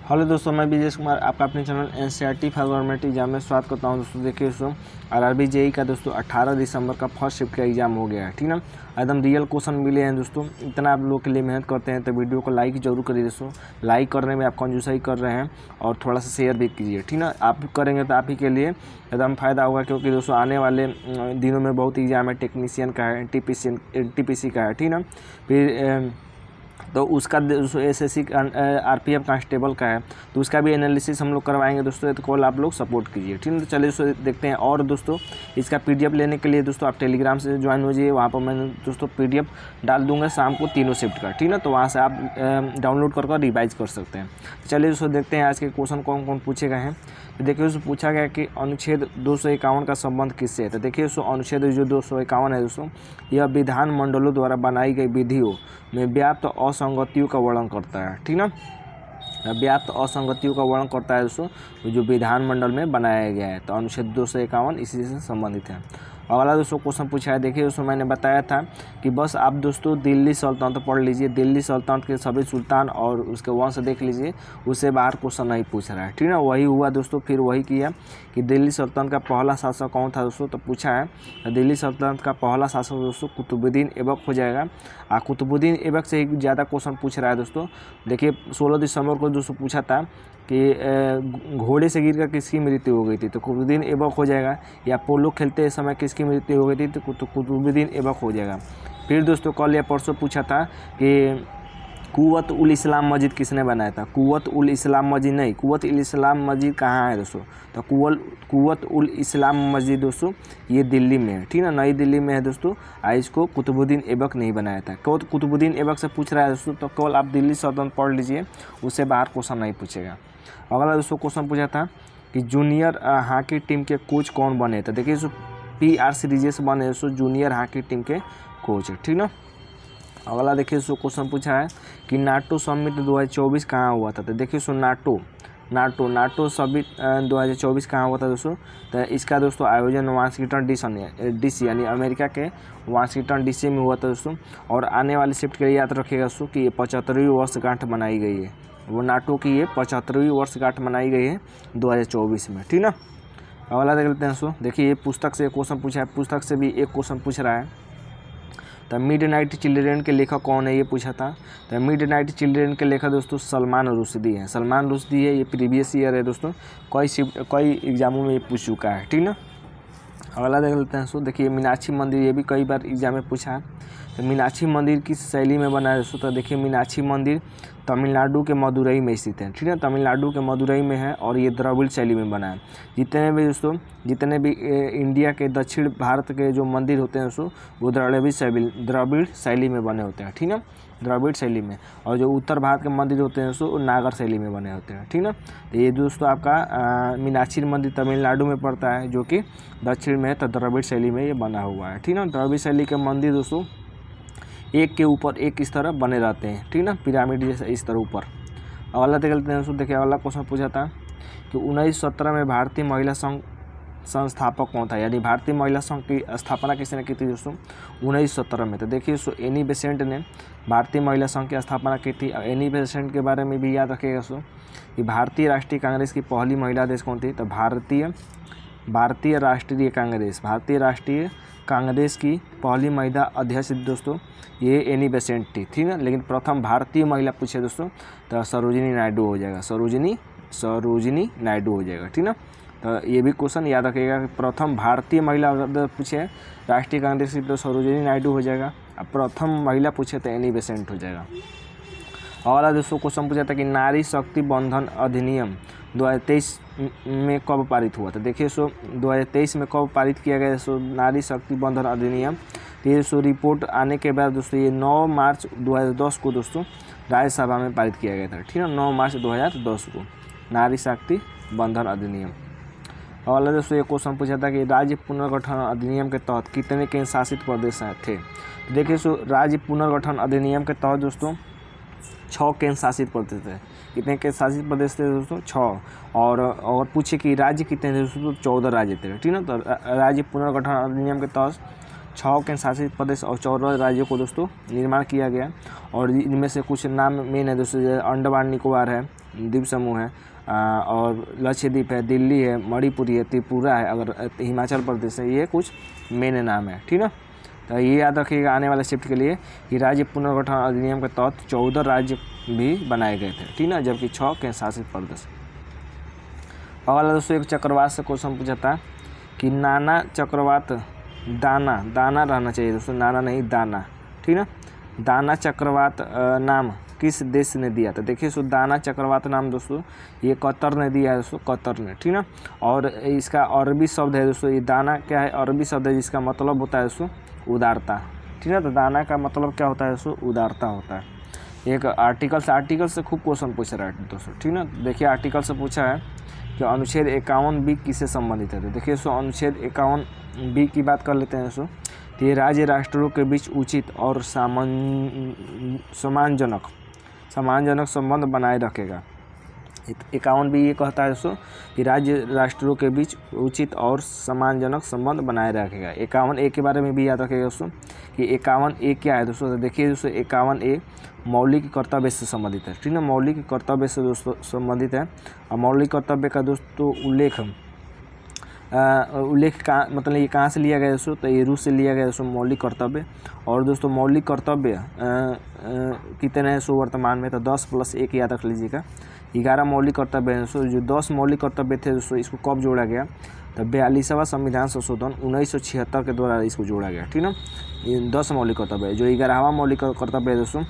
Hello दोस्तों, मैं विजय कुमार आपका अपने channel NCERT for government exam में स्वागत करता हूं। दोस्तों देखिए दोस्तों, आरआरबी जेई का दोस्तों 18 दिसंबर का फर्स्ट शिफ्ट का एग्जाम हो गया है, ठीक ना। एकदम रियल क्वेश्चन मिले हैं दोस्तों। इतना आप लोग के लिए मेहनत करते हैं तो वीडियो को लाइक जरूर करिए दोस्तों। लाइक करने में आप कंजूसाई कर रहे हैं और थोड़ा सा शेयर भी कीजिए, ठीक ना। आप करेंगे तो आप ही के लिए एकदम फ़ायदा होगा, क्योंकि दोस्तों आने वाले दिनों में बहुत एग्जाम है। टेक्नीशियन का है, टीपीसी का है, ठीक ना। फिर तो उसका एसएससी आरपीएफ कांस्टेबल का है, तो उसका भी एनालिसिस हम लोग करवाएंगे दोस्तों। तो कॉल आप लोग सपोर्ट कीजिए, ठीक है। तो चलिए दोस्तों देखते हैं। और दोस्तों इसका पीडीएफ लेने के लिए दोस्तों आप टेलीग्राम से ज्वाइन हो जाइए। वहाँ पर मैं दोस्तों पीडीएफ डाल दूंगा शाम को तीनों शिफ्ट का, ठीक ना। तो वहाँ से आप डाउनलोड कर रिवाइज कर सकते हैं। चलिए दोस्तों देखते हैं आज के क्वेश्चन कौन कौन पूछे गए हैं। तो देखिए दोस्तों पूछा गया कि अनुच्छेद 251 का संबंध किससे है। तो देखिए दोस्तों अनुच्छेद जो 251 है दोस्तों, यह विधान मंडलों द्वारा बनाई गई विधियों में व्याप्त असंगतियों का वर्णन करता है, ठीक ना। व्याप्त असंगतियों का वर्णन करता है दोस्तों जो विधानमंडल में बनाया गया है। तो अनुच्छेद 251 इसी से संबंधित है। अगला दोस्तों क्वेश्चन पूछा है। देखिए दोस्तों मैंने बताया था कि बस आप दोस्तों दिल्ली सल्तनत पढ़ लीजिए, दिल्ली सल्तनत के सभी सुल्तान और उसके वंश देख लीजिए, उससे बाहर क्वेश्चन नहीं पूछ रहा है, ठीक ना। वही हुआ दोस्तों। फिर वही किया कि दिल्ली सल्तनत का पहला शासक कौन था दोस्तों, तो पूछा है दिल्ली सल्तनत का पहला शासक दोस्तों कुतुबुद्दीन ऐबक हो जाएगा। कुतुबुद्दीन ऐबक से ही ज़्यादा क्वेश्चन पूछ रहा है दोस्तों। देखिए 16 दिसंबर को दोस्तों पूछा था कि घोड़े से गिरकर किसकी मृत्यु हो गई थी, तो कुतुबुद्दीन ऐबक हो जाएगा। या पोलो खेलते समय किसकी मृत्यु हो गई थी, तो कुतुबुद्दीन ऐबक हो जाएगा। फिर दोस्तों कल या परसों पूछा था कि कुव्वत उल इस्लाम मस्जिद किसने बनाया था। कुव्वत उल इस्लाम मस्जिद नहीं, कुव्वत उल इस्लाम मस्जिद कहाँ है दोस्तों, तो कुव्वत उल इस्लाम मस्जिद दोस्तों ये दिल्ली में है, ठीक ना, नई दिल्ली में है दोस्तों। इसको कुतुबुद्दीन ऐबक नहीं बनाया था। कुतुबुद्दीन ऐबक से पूछ रहा है दोस्तों, तो केवल आप दिल्ली सल्तनत पढ़ लीजिए, उससे बाहर क्वेश्चन नहीं पूछेगा। अगला दोस्तों क्वेश्चन पूछा था कि जूनियर हॉकी टीम के कोच कौन बने थे। देखिए PR सीरीजेस बने दोस्तों जूनियर हॉकी टीम के कोच, ठीक ना। अगला देखिए दोस्तों क्वेश्चन पूछा है कि नाटो समिट 2024 कहाँ हुआ था। तो देखिए दोस्तों नाटो समिट 2024 कहाँ हुआ था दोस्तों, तो इसका दोस्तों आयोजन वाशिंगटन DC यानी अमेरिका के वाशिंगटन DC में हुआ था दोस्तों। और आने वाली शिफ्ट के लिए याद रखिएगा दोस्तों कि ये 75वीं वर्षगांठ मनाई गई है। वो नाटो की ये 75वीं वर्षगांठ मनाई गई है 2024 में, ठीक ना। अगला देख लेते हैं दोस्तों। देखिए ये पुस्तक से क्वेश्चन पूछा है, पुस्तक से भी एक क्वेश्चन पूछ रहा है। तो मिडनाइट चिल्ड्रेन के लेखक कौन है, ये पूछा था। तो मिडनाइट चिल्ड्रेन के लेखक दोस्तों सलमान रुश्दी है। सलमान रुश्दी है, ये प्रीवियस ईयर है दोस्तों, कई एग्जामों में ये पूछ चुका है, ठीक ना। अगला देख लेते हैं दोस्तों। देखिए मीनाक्षी मंदिर, ये भी कई बार एग्जाम में पूछा है। तो मीनाक्षी मंदिर किस शैली में बना है दोस्तों, तो देखिए मीनाक्षी मंदिर तमिलनाडु के मदुरई में स्थित है, ठीक है, तमिलनाडु के मदुरई में है और ये द्रविड़ शैली में बना है। जितने भी इंडिया के दक्षिण भारत के जो मंदिर होते हैं दोस्तों वो द्रविड़ शैली में बने होते हैं, ठीक है, द्रविड़ शैली में। और जो उत्तर भारत के मंदिर होते हैं दोस्तों वो नागर शैली में बने होते हैं, ठीक ना। तो ये दोस्तों आपका मीनाक्षी मंदिर तमिलनाडु में पड़ता है, जो कि दक्षिण में है, तो द्रविड़ शैली में ये बना हुआ है, ठीक ना। द्रविड़ शैली के मंदिर दोस्तों एक के ऊपर एक इस तरह बने रहते हैं, ठीक ना, पिरामिड जैसे इस तरह ऊपर। अगला देख लेते हैं दोस्तों। देखिए अगला क्वेश्चन पूछा था कि 1917 में भारतीय महिला संघ संस्थापक कौन था, यानी भारतीय महिला संघ की स्थापना किसने की थी दोस्तों 1917 में। तो देखिए दोस्तों एनी बेसेंट ने भारतीय महिला संघ की स्थापना की थी। एनी बेसेंट के बारे में भी याद रखिएगा दोस्तों कि भारतीय राष्ट्रीय कांग्रेस की पहली महिला अध्यक्ष कौन थी, तो भारतीय राष्ट्रीय कांग्रेस की पहली महिला अध्यक्ष दोस्तों ये एनी बेसेंट थी, ठीक है। लेकिन प्रथम भारतीय महिला पूछे दोस्तों तो सरोजिनी नायडू हो जाएगा, सरोजिनी नायडू हो जाएगा, ठीक ना। तो ये भी क्वेश्चन याद रखिएगा कि प्रथम भारतीय महिला अगर पूछे राष्ट्रीय कांग्रेस की तो सरोजिनी नायडू हो जाएगा। अब प्रथम महिला पूछे तो एनी बेसेंट हो जाएगा। अगला दोस्तों क्वेश्चन पूछा था कि नारी शक्ति बंधन अधिनियम 2023 में कब पारित हुआ था। देखिए 2023 में कब पारित किया गया नारी शक्ति बंधन अधिनियम। ये रिपोर्ट आने के बाद दोस्तों ये 9 मार्च 2010 को दोस्तों राज्यसभा में पारित किया गया था, ठीक है, 9 मार्च 2010 को नारी शक्ति बंधन अधिनियम। अगला दोस्तों ये क्वेश्चन पूछा था कि राज्य पुनर्गठन अधिनियम के तहत कितने केंद्र शासित प्रदेश थे। देखिए राज्य पुनर्गठन अधिनियम के तहत दोस्तों 6 केंद्र शासित प्रदेश थे। कितने केंद्र शासित प्रदेश थे दोस्तों 6। और पूछे कि राज्य कितने थे दोस्तों, तो 14 राज्य थे, ठीक ना। तो राज्य पुनर्गठन अधिनियम के तहत 6 केंद्र शासित प्रदेश और 14 राज्यों को दोस्तों निर्माण किया गया। और इनमें से कुछ नाम मेन है दोस्तों, जैसे अंडमान निकोबार है, द्वीप समूह है, और लक्षद्वीप है, दिल्ली है, मणिपुरी है, त्रिपुरा है, अगर हिमाचल प्रदेश है, ये कुछ मेन नाम है। ठीक ना, तो ये याद रखिएगा आने वाले शिफ्ट के लिए कि राज्य पुनर्गठन अधिनियम के तहत 14 राज्य भी बनाए गए थे। ठीक ना, जबकि 6 केंद्र शासित प्रदेश। अगला दोस्तों एक चक्रवात से क्वेश्चन पूछा था कि नाना चक्रवात दाना रहना चाहिए दोस्तों, नाना नहीं दाना। ठीक ना, दाना चक्रवात नाम किस देश ने दिया था? देखिए दोस्तों, दाना चक्रवात नाम दोस्तों ये कतर ने दिया है दोस्तों, कतर ने। ठीक ना, और इसका अरबी शब्द है दोस्तों, ये दाना क्या है? अरबी शब्द है जिसका मतलब होता है दोस्तों उदारता। ठीक है, तो दाना का मतलब क्या होता है दोस्तों? उदारता होता है। एक आर्टिकल से खूब क्वेश्चन पूछ रहा है दोस्तों। ठीक ना, देखिए आर्टिकल से पूछा है कि अनुच्छेद 51B किससे संबंधित है। तो देखिए दोस्तों, अनुच्छेद 51B की बात कर लेते हैं दोस्तों। तो ये राज्य राष्ट्रों के बीच उचित और सम्मानजनक संबंध बनाए रखेगा। 51B ये कहता है दोस्तों कि राज्य राष्ट्रों के बीच उचित और सम्मानजनक संबंध बनाए रखेगा। 51A के बारे में भी याद रखेगा दोस्तों कि 51A क्या है दोस्तों। तो देखिए दोस्तों, 51A मौलिक कर्तव्य से संबंधित है। ठीक है, मौलिक कर्तव्य से दोस्तों संबंधित है। और मौलिक कर्तव्य का दोस्तों उल्लेख का मतलब ये कहाँ से लिया गया दोस्तों? तो ये रूस से लिया गया दोस्तों मौलिक कर्तव्य। और दोस्तों मौलिक कर्तव्य कितने हैं दोस्तों वर्तमान में? तो 10 + 1 याद रख लीजिएगा, 11 मौलिक कर्तव्य हैं दोस्तों। जो 10 मौलिक कर्तव्य थे दोस्तों, इसको कब जोड़ा गया? तो 42वां संविधान संशोधन 1976 के द्वारा इसको जोड़ा गया। ठीक ना, ये 10 मौलिक कर्तव्य है। जो 11वां मौलिक कर्तव्य है दोस्तों,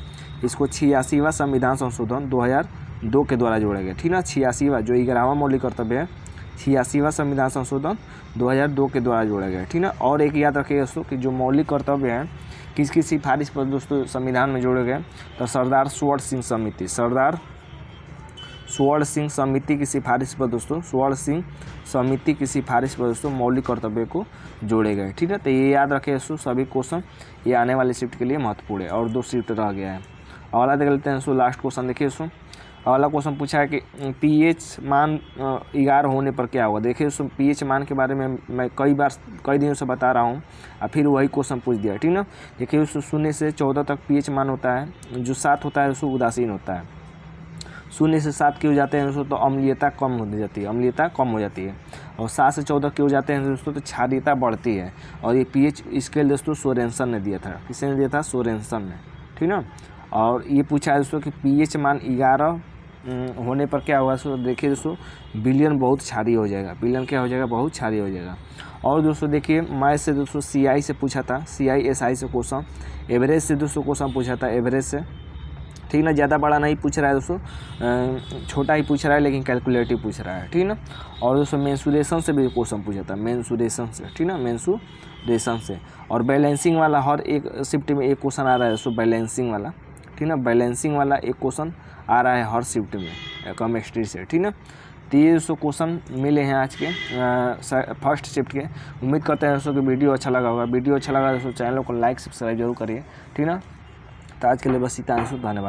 इसको 86वां संविधान संशोधन 2002 के द्वारा जोड़ा गया। ठीक ना, 86वां जो 11वां मौलिक कर्तव्य है, 86वां संविधान संशोधन 2002 के द्वारा जोड़ा गया। ठीक ना, और एक याद रखिएगा दोस्तों कि जो मौलिक कर्तव्य हैं किसकी सिफारिश पर दोस्तों संविधान में जोड़े गए? तो सरदार स्वर्ण सिंह समिति की सिफारिश पर दोस्तों, स्वर्ण सिंह समिति की सिफारिश पर दोस्तों मौलिक कर्तव्य को जोड़े गए। ठीक है, तो ये याद रखें दोस्तों सभी क्वेश्चन, ये आने वाले शिफ्ट के लिए महत्वपूर्ण है। और 2 शिफ्ट रह गया है। अगला देख लेते हैं दोस्तों, लास्ट क्वेश्चन देखिए दोस्तों। अगला क्वेश्चन पूछा है कि pH मान 11 होने पर क्या होगा। देखिए दोस्तों, pH मान के बारे में मैं कई दिनों से बता रहा हूँ, और फिर वही क्वेश्चन पूछ दिया। ठीक ना, देखिए दोस्तों 0 से 14 तक pH मान होता है। जो 7 होता है दोस्तों उदासीन होता है। 0 से 7 के हो जाते हैं दोस्तों तो अम्लीयता कम हो जाती है। और 7 से 14 के हो जाते हैं दोस्तों तो क्षारीयता बढ़ती है। और ये pH स्केल दोस्तों सोरेनसन ने दिया था। किसने दिया था? सोरेनसन ने। ठीक ना, और ये पूछा है दोस्तों कि pH मान 11 होने पर क्या होगा दोस्तों। देखिए दोस्तों, विलयन बहुत क्षारीय हो जाएगा। विलयन क्या हो जाएगा? बहुत क्षारीय हो जाएगा। और दोस्तों देखिए, मैथ से दोस्तों CI से पूछा था, CI/SI से क्वेश्चन। एवरेज से दोस्तों क्वेश्चन पूछा था, एवरेज से। ठीक ना, ज़्यादा बड़ा नहीं पूछ रहा है दोस्तों, छोटा ही पूछ रहा है, लेकिन कैलकुलेटिव पूछ रहा है। ठीक ना, और दोस्तों मेंसुरेशन से भी क्वेश्चन पूछा था, मेंसुरेशन से। ठीक ना, मेंसुरेशन से। और बैलेंसिंग वाला हर एक शिफ्ट में एक क्वेश्चन आ रहा है दोस्तों, बैलेंसिंग वाला। ठीक ना, बैलेंसिंग वाला एक क्वेश्चन आ रहा है हर शिफ्ट में केमिस्ट्री से। ठीक ना, तो ये दोस्तों क्वेश्चन मिले हैं आज के फर्स्ट शिफ्ट के। उम्मीद करते हैं दोस्तों कि वीडियो अच्छा लगा होगा। वीडियो अच्छा लगा दोस्तों चैनल को लाइक सब्सक्राइब जरूर करिए। ठीक ना, तो आज के लिए बस इतना दोस्तों, धन्यवाद।